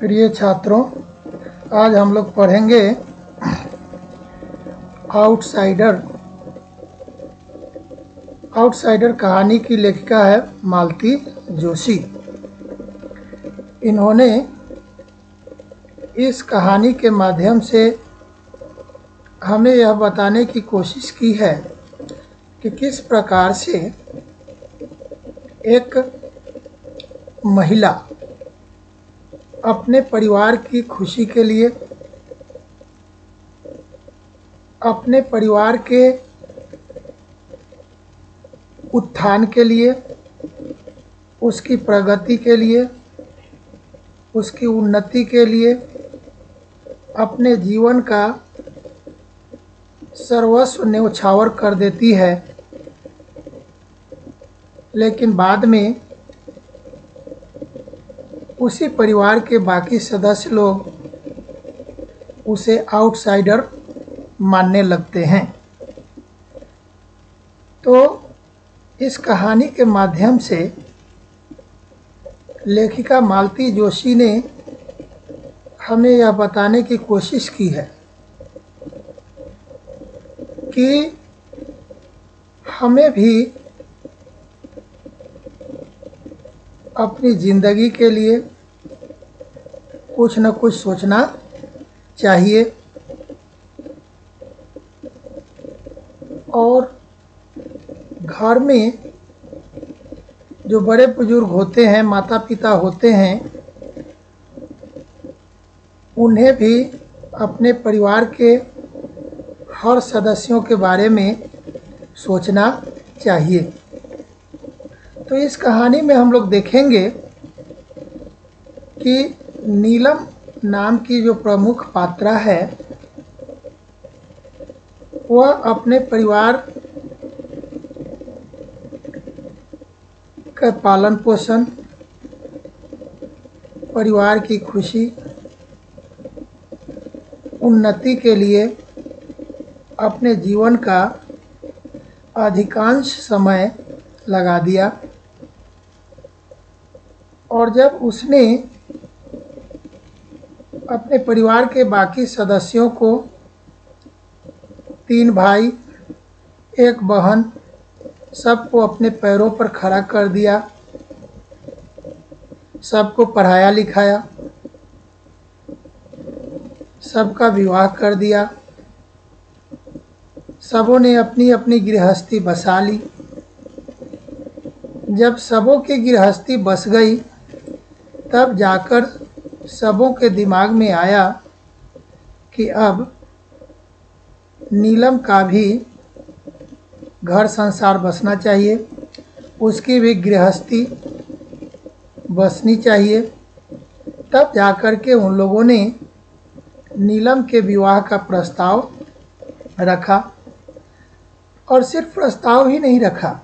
प्रिय छात्रों, आज हम लोग पढ़ेंगे आउटसाइडर। आउटसाइडर कहानी की लेखिका है मालती जोशी। इन्होंने इस कहानी के माध्यम से हमें यह बताने की कोशिश की है कि किस प्रकार से एक महिला अपने परिवार की खुशी के लिए, अपने परिवार के उत्थान के लिए, उसकी प्रगति के लिए, उसकी उन्नति के लिए अपने जीवन का सर्वस्व न्यौछावर कर देती है, लेकिन बाद में उसी परिवार के बाकी सदस्य लोग उसे आउटसाइडर मानने लगते हैं। तो इस कहानी के माध्यम से लेखिका मालती जोशी ने हमें यह बताने की कोशिश की है कि हमें भी अपनी ज़िंदगी के लिए कुछ न कुछ सोचना चाहिए और घर में जो बड़े बुजुर्ग होते हैं, माता पिता होते हैं, उन्हें भी अपने परिवार के हर सदस्यों के बारे में सोचना चाहिए। तो इस कहानी में हम लोग देखेंगे कि नीलम नाम की जो प्रमुख पात्रा है, वह अपने परिवार का पालन पोषण, परिवार की खुशी, उन्नति के लिए अपने जीवन का अधिकांश समय लगा दिया। और जब उसने अपने परिवार के बाकी सदस्यों को, 3 भाई, 1 बहन, सबको अपने पैरों पर खड़ा कर दिया, सबको पढ़ाया लिखाया, सबका विवाह कर दिया, सबों ने अपनी अपनी गृहस्थी बसा ली। जब सबों की गृहस्थी बस गई, तब जाकर सबों के दिमाग में आया कि अब नीलम का भी घर संसार बसना चाहिए, उसकी भी गृहस्थी बसनी चाहिए। तब जाकर के उन लोगों ने नीलम के विवाह का प्रस्ताव रखा, और सिर्फ प्रस्ताव ही नहीं रखा,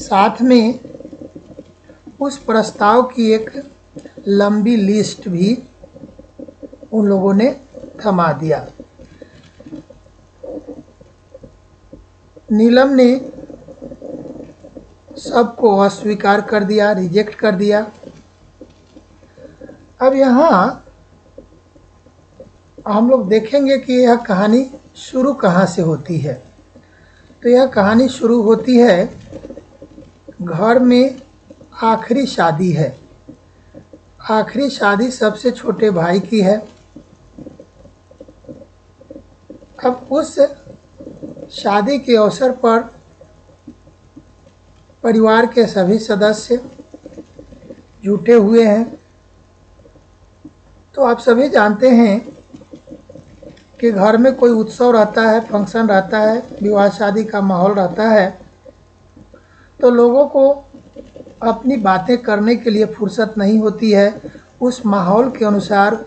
साथ में उस प्रस्ताव की एक लंबी लिस्ट भी उन लोगों ने थमा दिया। नीलम ने सबको अस्वीकार कर दिया, रिजेक्ट कर दिया। अब यहाँ हम लोग देखेंगे कि यह कहानी शुरू कहाँ से होती है। तो यह कहानी शुरू होती है, घर में आखिरी शादी है। आखिरी शादी सबसे छोटे भाई की है। अब उस शादी के अवसर पर परिवार के सभी सदस्य जुटे हुए हैं। तो आप सभी जानते हैं कि घर में कोई उत्सव रहता है, फंक्शन रहता है, विवाह शादी का माहौल रहता है, तो लोगों को अपनी बातें करने के लिए फुर्सत नहीं होती है। उस माहौल के अनुसार,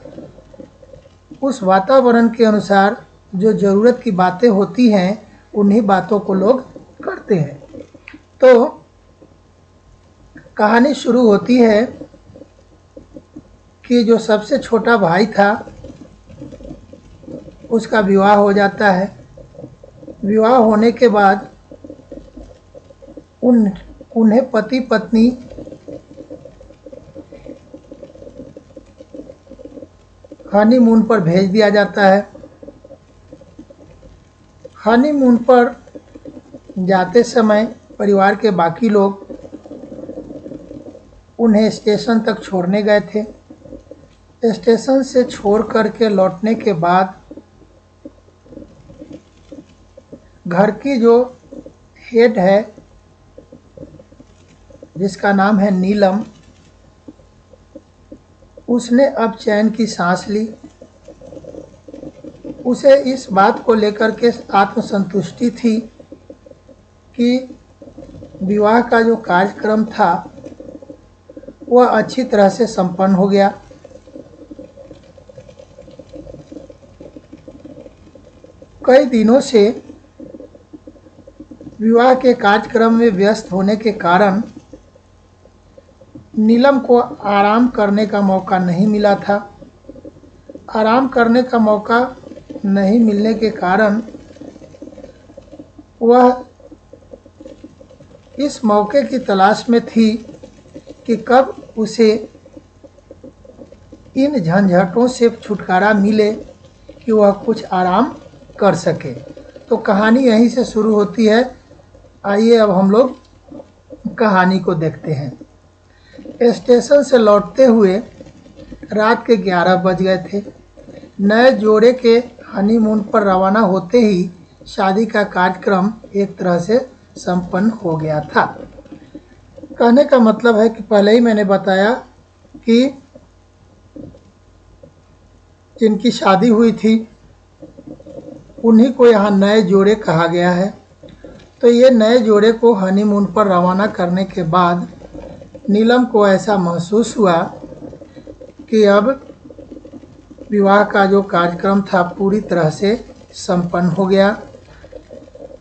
उस वातावरण के अनुसार जो ज़रूरत की बातें होती हैं, उन्हीं बातों को लोग करते हैं। तो कहानी शुरू होती है कि जो सबसे छोटा भाई था, उसका विवाह हो जाता है। विवाह होने के बाद उन्हें पति पत्नी हनीमून पर भेज दिया जाता है। हनीमून पर जाते समय परिवार के बाकी लोग उन्हें स्टेशन तक छोड़ने गए थे। स्टेशन से छोड़ करके लौटने के बाद घर की जो हेड है, जिसका नाम है नीलम, उसने अब चैन की सांस ली। उसे इस बात को लेकर के आत्मसंतुष्टि थी कि विवाह का जो कार्यक्रम था वह अच्छी तरह से संपन्न हो गया। कई दिनों से विवाह के कार्यक्रम में व्यस्त होने के कारण नीलम को आराम करने का मौका नहीं मिला था। आराम करने का मौका नहीं मिलने के कारण वह इस मौके की तलाश में थी कि कब उसे इन झंझटों से छुटकारा मिले कि वह कुछ आराम कर सके। तो कहानी यहीं से शुरू होती है। आइए अब हम लोग कहानी को देखते हैं। स्टेशन से लौटते हुए रात के 11 बज गए थे। नए जोड़े के हनीमून पर रवाना होते ही शादी का कार्यक्रम एक तरह से संपन्न हो गया था। कहने का मतलब है कि पहले ही मैंने बताया कि जिनकी शादी हुई थी उन्हीं को यहाँ नए जोड़े कहा गया है। तो ये नए जोड़े को हनीमून पर रवाना करने के बाद नीलम को ऐसा महसूस हुआ कि अब विवाह का जो कार्यक्रम था पूरी तरह से संपन्न हो गया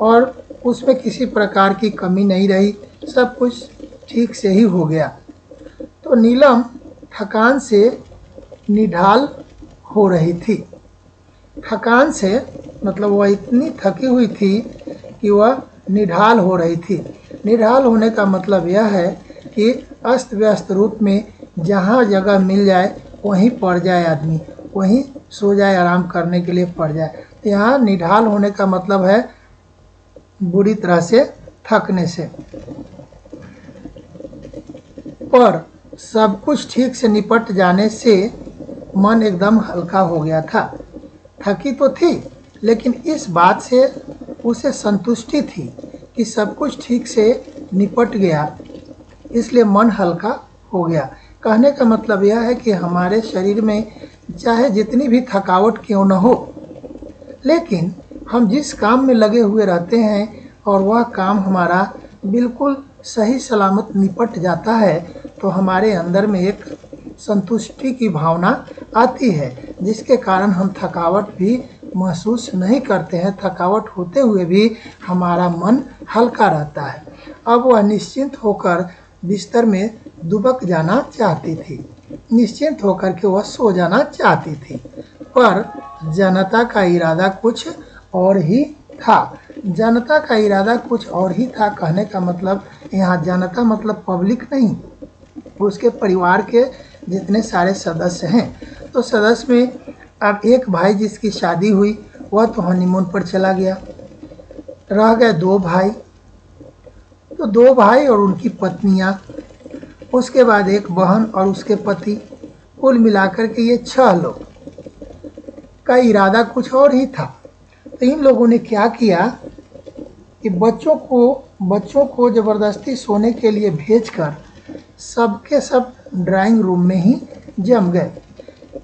और उसमें किसी प्रकार की कमी नहीं रही, सब कुछ ठीक से ही हो गया। तो नीलम थकान से निढाल हो रही थी। थकान से मतलब वह इतनी थकी हुई थी कि वह निढाल हो रही थी। निढाल होने का मतलब यह है कि अस्त व्यस्त रूप में जहाँ जगह मिल जाए वहीं पड़ जाए, आदमी वहीं सो जाए, आराम करने के लिए पड़ जाए। तो यहाँ निढाल होने का मतलब है बुरी तरह से थकने से। पर सब कुछ ठीक से निपट जाने से मन एकदम हल्का हो गया था। थकी तो थी लेकिन इस बात से उसे संतुष्टि थी कि सब कुछ ठीक से निपट गया, इसलिए मन हल्का हो गया। कहने का मतलब यह है कि हमारे शरीर में चाहे जितनी भी थकावट क्यों न हो, लेकिन हम जिस काम में लगे हुए रहते हैं और वह काम हमारा बिल्कुल सही सलामत निपट जाता है तो हमारे अंदर में एक संतुष्टि की भावना आती है, जिसके कारण हम थकावट भी महसूस नहीं करते हैं। थकावट होते हुए भी हमारा मन हल्का रहता है। अब वह निश्चिंत होकर बिस्तर में दुबक जाना चाहती थी, निश्चिंत होकर के वह सो जाना चाहती थी। पर जनता का इरादा कुछ और ही था। जनता का इरादा कुछ और ही था। कहने का मतलब यहाँ जनता मतलब पब्लिक नहीं, उसके परिवार के जितने सारे सदस्य हैं। तो सदस्य में अब एक भाई जिसकी शादी हुई वह तो हनीमून पर चला गया, रह गए 2 भाई। तो 2 भाई और उनकी पत्नियां, उसके बाद एक बहन और उसके पति, कुल मिलाकर के ये 6 लोग का इरादा कुछ और ही था। तो इन लोगों ने क्या किया कि बच्चों को ज़बरदस्ती सोने के लिए भेजकर सबके सब ड्राइंग रूम में ही जम गए।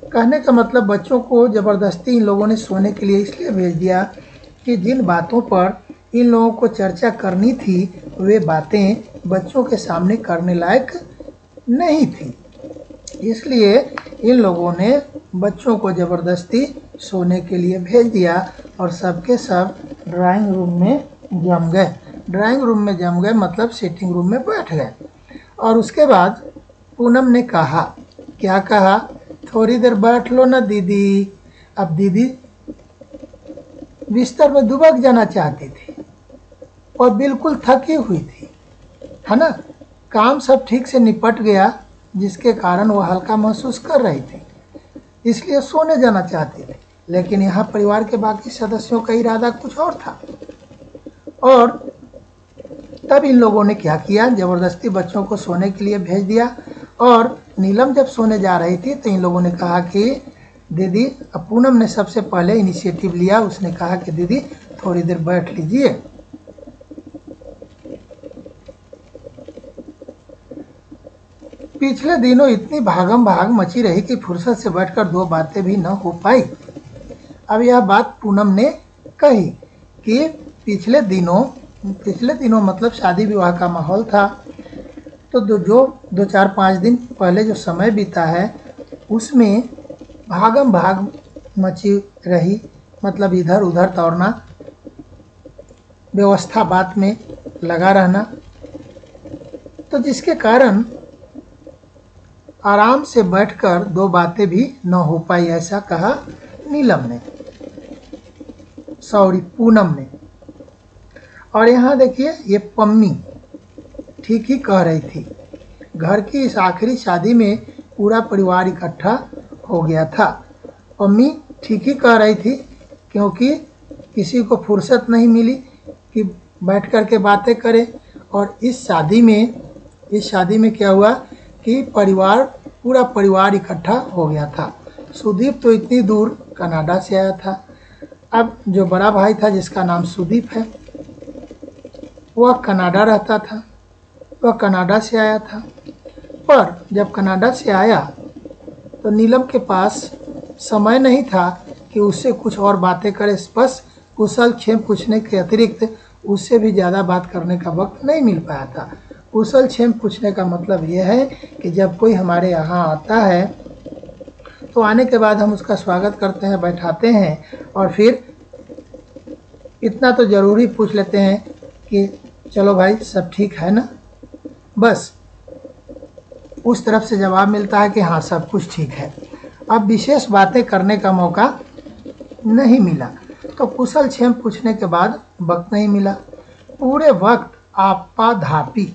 कहने का मतलब बच्चों को ज़बरदस्ती इन लोगों ने सोने के लिए इसलिए भेज दिया कि जिन बातों पर इन लोगों को चर्चा करनी थी वे बातें बच्चों के सामने करने लायक नहीं थी, इसलिए इन लोगों ने बच्चों को ज़बरदस्ती सोने के लिए भेज दिया और सबके सब ड्राइंग रूम में जम गए। ड्राइंग रूम में जम गए मतलब सिटिंग रूम में बैठ गए। और उसके बाद पूनम ने कहा, क्या कहा, थोड़ी देर बैठ लो ना दीदी। अब दीदी बिस्तर में दुबक जाना चाहती थी और बिल्कुल थकी हुई थी, है ना। काम सब ठीक से निपट गया जिसके कारण वह हल्का महसूस कर रही थी। इसलिए सोने जाना चाहती थी। लेकिन यहाँ परिवार के बाकी सदस्यों का इरादा कुछ और था। और तब इन लोगों ने क्या किया, ज़बरदस्ती बच्चों को सोने के लिए भेज दिया। और नीलम जब सोने जा रही थी तो इन लोगों ने कहा कि दीदी, पूनम ने सबसे पहले इनिशिएटिव लिया। उसने कहा कि दीदी थोड़ी देर बैठ लीजिए। पिछले दिनों इतनी भागम भाग मची रही कि फुर्सत से बैठकर दो बातें भी न हो पाई। अब यह बात पूनम ने कही कि पिछले दिनों मतलब शादी विवाह का माहौल था, तो जो 2-4-5 दिन पहले जो समय बीता है उसमें भागम भाग मची रही, मतलब इधर उधर दौड़ना, व्यवस्था बात में लगा रहना, तो जिसके कारण आराम से बैठकर दो बातें भी न हो पाई, ऐसा कहा पूनम ने। और यहाँ देखिए, ये पम्मी ठीक ही कह रही थी। घर की इस आखिरी शादी में पूरा परिवार इकट्ठा हो गया था। पम्मी ठीक ही कह रही थी, क्योंकि किसी को फुर्सत नहीं मिली कि बैठ कर के बातें करें। और इस शादी में क्या हुआ कि पूरा परिवार इकट्ठा हो गया था। सुदीप तो इतनी दूर कनाडा से आया था। अब जो बड़ा भाई था, जिसका नाम सुदीप है, वह कनाडा रहता था। वह कनाडा से आया था। पर जब कनाडा से आया तो नीलम के पास समय नहीं था कि उससे कुछ और बातें करे। बस कुशल क्षेम पूछने के अतिरिक्त उससे भी ज़्यादा बात करने का वक्त नहीं मिल पाया था। कुशल क्षेम पूछने का मतलब यह है कि जब कोई हमारे यहाँ आता है तो आने के बाद हम उसका स्वागत करते हैं, बैठाते हैं, और फिर इतना तो ज़रूरी पूछ लेते हैं कि चलो भाई सब ठीक है ना। बस उस तरफ से जवाब मिलता है कि हाँ सब कुछ ठीक है। अब विशेष बातें करने का मौका नहीं मिला, तो कुशल क्षेम पूछने के बाद वक्त नहीं मिला। पूरे वक्त आपाधापी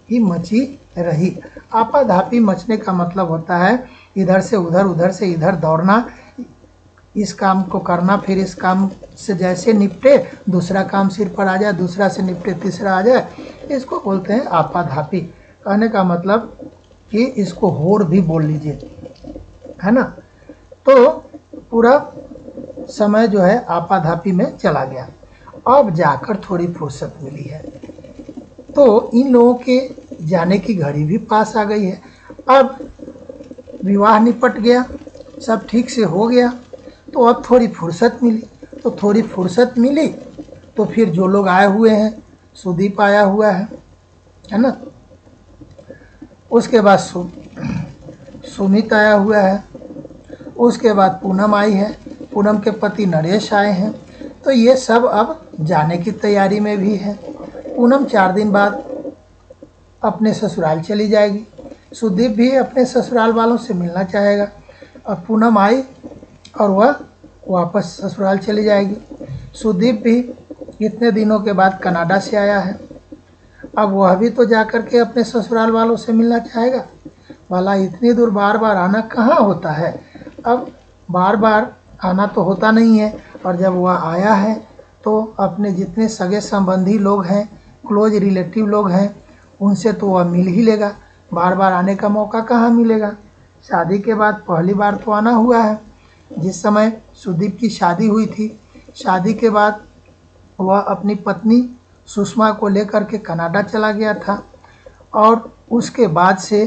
ही मची रही। आपाधापी मचने का मतलब होता है इधर से उधर से इधर दौड़ना, इस काम को करना, फिर इस काम से जैसे निपटे दूसरा काम सिर पर आ जाए, दूसरा से निपटे तीसरा आ जाए, इसको बोलते हैं आपाधापी। कहने का मतलब कि इसको होड़ भी बोल लीजिए, है ना। तो पूरा समय जो है आपाधापी में चला गया। अब जाकर थोड़ी फुर्सत मिली है, तो इन लोगों के जाने की घड़ी भी पास आ गई है। अब विवाह निपट गया, सब ठीक से हो गया, तो अब थोड़ी फुर्सत मिली। तो थोड़ी फुर्सत मिली तो फिर जो लोग आए हुए हैं, सुदीप आया हुआ है ना, उसके बाद सुमित आया हुआ है, उसके बाद पूनम आई है, पूनम के पति नरेश आए हैं। तो ये सब अब जाने की तैयारी में भी है। पूनम 4 दिन बाद अपने ससुराल चली जाएगी। सुदीप भी अपने ससुराल वालों से मिलना चाहेगा। अब पूनम आई और वह वापस ससुराल चली जाएगी। सुदीप भी इतने दिनों के बाद कनाडा से आया है। अब वह भी तो जाकर के अपने ससुराल वालों से मिलना चाहेगा। भला इतनी दूर बार बार आना कहाँ होता है। अब बार बार आना तो होता नहीं है, और जब वह आया है तो अपने जितने सगे संबंधी लोग हैं, क्लोज रिलेटिव लोग हैं, उनसे तो वह मिल ही लेगा। बार बार आने का मौका कहाँ मिलेगा। शादी के बाद पहली बार तो आना हुआ है। जिस समय सुदीप की शादी हुई थी, शादी के बाद वह अपनी पत्नी सुषमा को लेकर के कनाडा चला गया था, और उसके बाद से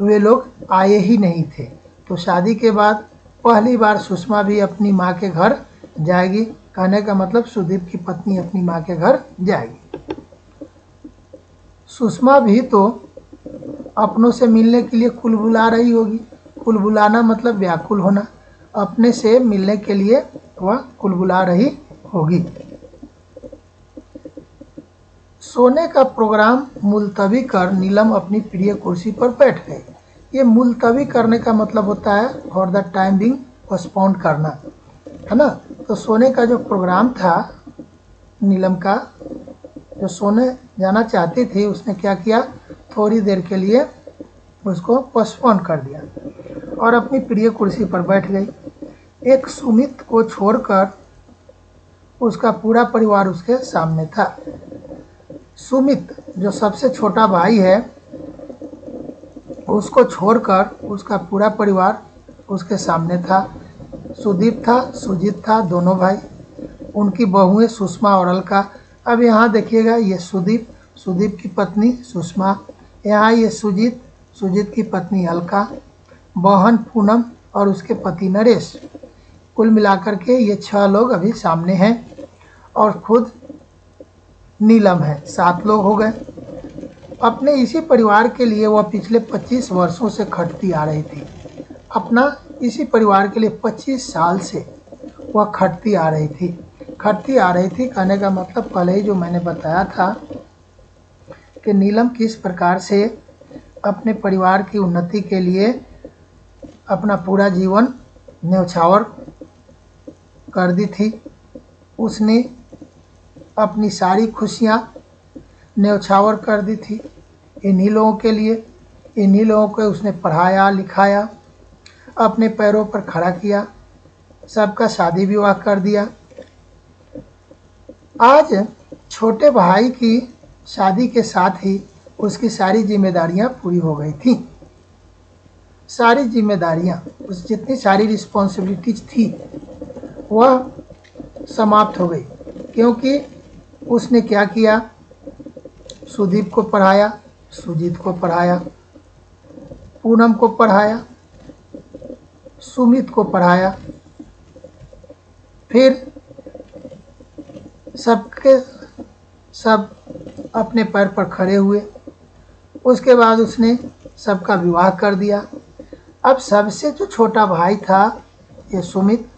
वे लोग आए ही नहीं थे। तो शादी के बाद पहली बार सुषमा भी अपनी माँ के घर जाएगी। कहने का मतलब सुदीप की पत्नी अपनी माँ के घर जाएगी। सुषमा भी तो अपनों से मिलने के लिए कुलबुला रही होगी। कुलबुलाना मतलब व्याकुल होना। अपने से मिलने के लिए वह कुलबुला रही होगी। सोने का प्रोग्राम मुलतवी कर नीलम अपनी प्रिय कुर्सी पर बैठ गई। ये मुलतवी करने का मतलब होता है for the time being postpone करना, है ना। तो सोने का जो प्रोग्राम था नीलम का, जो सोने जाना चाहती थी, उसने क्या किया, थोड़ी देर के लिए उसको पोस्टपोन कर दिया। और अपनी प्रिय कुर्सी पर बैठ गई। एक सुमित को छोड़कर उसका पूरा परिवार उसके सामने था। सुमित जो सबसे छोटा भाई है, उसको छोड़कर उसका पूरा परिवार उसके सामने था। सुदीप था, सुजीत था, दोनों भाई, उनकी बहुएं सुषमा और अलका। अब यहाँ देखिएगा, ये सुदीप, सुदीप की पत्नी सुषमा, यहाँ ये सुजीत, सुजीत की पत्नी अलका, बहन पूनम और उसके पति नरेश। कुल मिलाकर के ये 6 लोग अभी सामने हैं और खुद नीलम है, 7 लोग हो गए। अपने इसी परिवार के लिए वह पिछले 25 वर्षों से खटती आ रही थी। अपना इसी परिवार के लिए 25 साल से वह खटती आ रही थी। खटती आ रही थी कहने का मतलब पहले ही जो मैंने बताया था कि नीलम किस प्रकार से अपने परिवार की उन्नति के लिए अपना पूरा जीवन न्यौछावर कर दी थी। उसने अपनी सारी खुशियाँ न्यौछावर कर दी थी इन्हीं लोगों के लिए। इन्हीं लोगों को उसने पढ़ाया लिखाया, अपने पैरों पर खड़ा किया, सबका शादी विवाह कर दिया। आज छोटे भाई की शादी के साथ ही उसकी सारी जिम्मेदारियां पूरी हो गई थी। सारी जिम्मेदारियां, उस जितनी सारी रिस्पॉन्सिबिलिटीज थी वह समाप्त हो गई, क्योंकि उसने क्या किया, सुदीप को पढ़ाया, सुजीत को पढ़ाया, पूनम को पढ़ाया, सुमित को पढ़ाया, फिर सबके सब अपने पैर पर खड़े हुए। उसके बाद उसने सबका विवाह कर दिया। अब सबसे जो छोटा भाई था ये सुमित,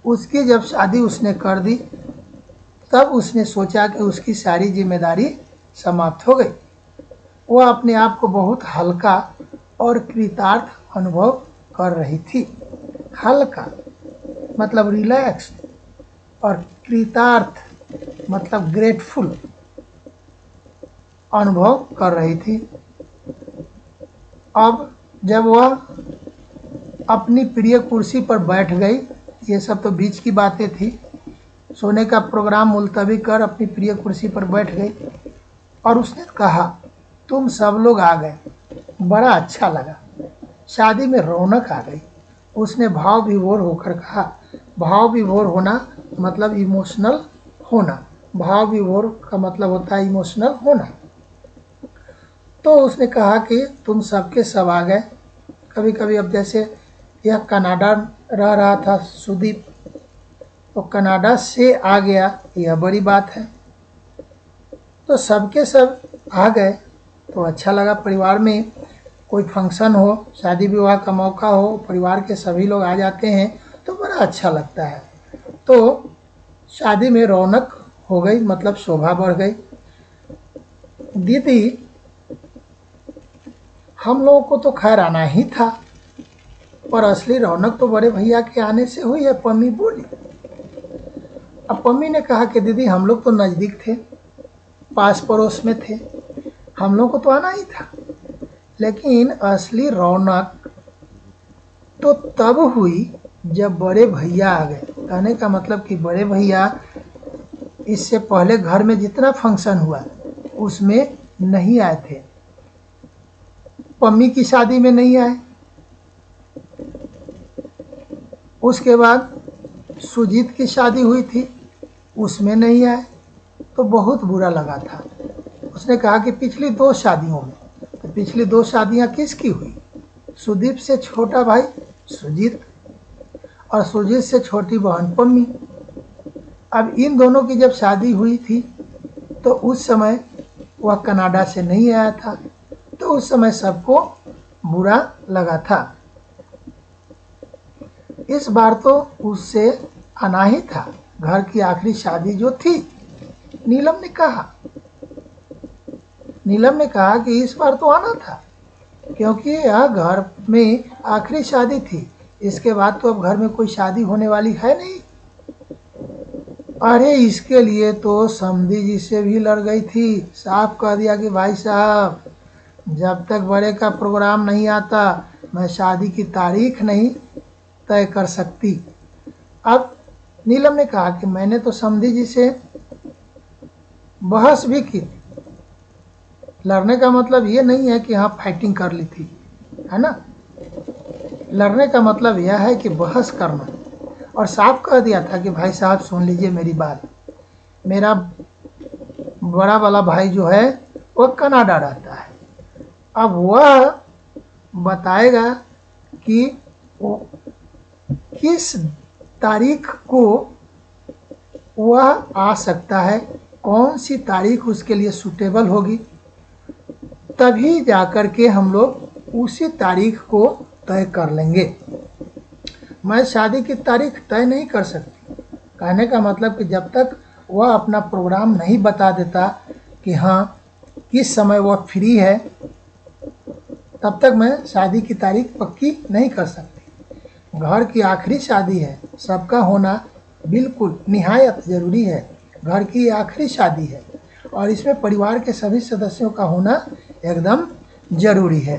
उसकी जब शादी उसने कर दी तब उसने सोचा कि उसकी सारी जिम्मेदारी समाप्त हो गई। वह अपने आप को बहुत हल्का और कृतार्थ अनुभव कर रही थी। हल्का मतलब रिलैक्स्ड और कृतार्थ मतलब ग्रेटफुल अनुभव कर रही थी। अब जब वह अपनी प्रिय कुर्सी पर बैठ गई, ये सब तो बीच की बातें थी, सोने का प्रोग्राम मुलतवी कर अपनी प्रिय कुर्सी पर बैठ गई और उसने कहा, तुम सब लोग आ गए, बड़ा अच्छा लगा, शादी में रौनक आ गई। उसने भाव विभोर होकर कहा। भाव विभोर होना मतलब इमोशनल होना, भाव विभोर का मतलब होता है इमोशनल होना। तो उसने कहा कि तुम सबके सब आ गए। कभी कभी अब जैसे यह कनाडा रह रहा था सुदीप, तो कनाडा से आ गया, यह बड़ी बात है। तो सबके सब आ गए तो अच्छा लगा। परिवार में कोई फंक्शन हो, शादी विवाह का मौका हो, परिवार के सभी लोग आ जाते हैं तो बड़ा अच्छा लगता है। तो शादी में रौनक हो गई, मतलब शोभा बढ़ गई। दीदी, हम लोगों को तो खैर आना ही था, पर असली रौनक तो बड़े भैया के आने से हुई है, पम्मी बोली। अब पम्मी ने कहा कि दीदी हम लोग तो नज़दीक थे, पास पड़ोस में थे, हम लोग को तो आना ही था, लेकिन असली रौनक तो तब हुई जब बड़े भैया आ गए। कहने का मतलब कि बड़े भैया इससे पहले घर में जितना फंक्शन हुआ उसमें नहीं आए थे। पम्मी की शादी में नहीं आए, उसके बाद सुजीत की शादी हुई थी, उसमें नहीं आए, तो बहुत बुरा लगा था। उसने कहा कि पिछली 2 शादियों में, तो पिछली 2 शादियां किसकी हुई? सुदीप से छोटा भाई सुजीत और सुजीत से छोटी बहन पम्मी। अब इन दोनों की जब शादी हुई थी तो उस समय वह कनाडा से नहीं आया था, तो उस समय सबको बुरा लगा था। इस बार तो उससे आना ही था, घर की आखिरी शादी जो थी। नीलम ने कहा कि इस बार तो आना था, क्योंकि यह घर में आखिरी शादी थी, इसके बाद तो अब घर में कोई शादी होने वाली है नहीं। अरे इसके लिए तो समधी जी से भी लड़ गई थी, साफ कह दिया कि भाई साहब जब तक बड़े का प्रोग्राम नहीं आता मैं शादी की तारीख नहीं तय कर सकती। अब नीलम ने कहा कि मैंने तो समधी जी से बहस भी की। लड़ने का मतलब ये नहीं है कि हाँ फाइटिंग कर ली थी, है ना। लड़ने का मतलब यह है कि बहस करना, और साफ कह दिया था कि भाई साहब सुन लीजिए मेरी बात, मेरा बड़ा वाला भाई जो है वो कनाडा रहता है। अब वह बताएगा कि वो किस तारीख को वह आ सकता है, कौन सी तारीख उसके लिए सूटेबल होगी, तभी जाकर के हम लोग उसी तारीख को तय कर लेंगे। मैं शादी की तारीख तय नहीं कर सकती। कहने का मतलब कि जब तक वह अपना प्रोग्राम नहीं बता देता कि हाँ किस समय वह फ्री है, तब तक मैं शादी की तारीख पक्की नहीं कर सकती। घर की आखिरी शादी है, सबका होना बिल्कुल निहायत ज़रूरी है। घर की आखिरी शादी है और इसमें परिवार के सभी सदस्यों का होना एकदम ज़रूरी है।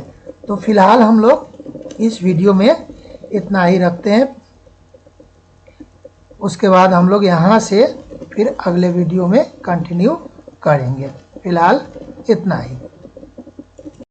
तो फिलहाल हम लोग इस वीडियो में इतना ही रखते हैं। उसके बाद हम लोग यहाँ से फिर अगले वीडियो में कंटिन्यू करेंगे। फिलहाल इतना ही।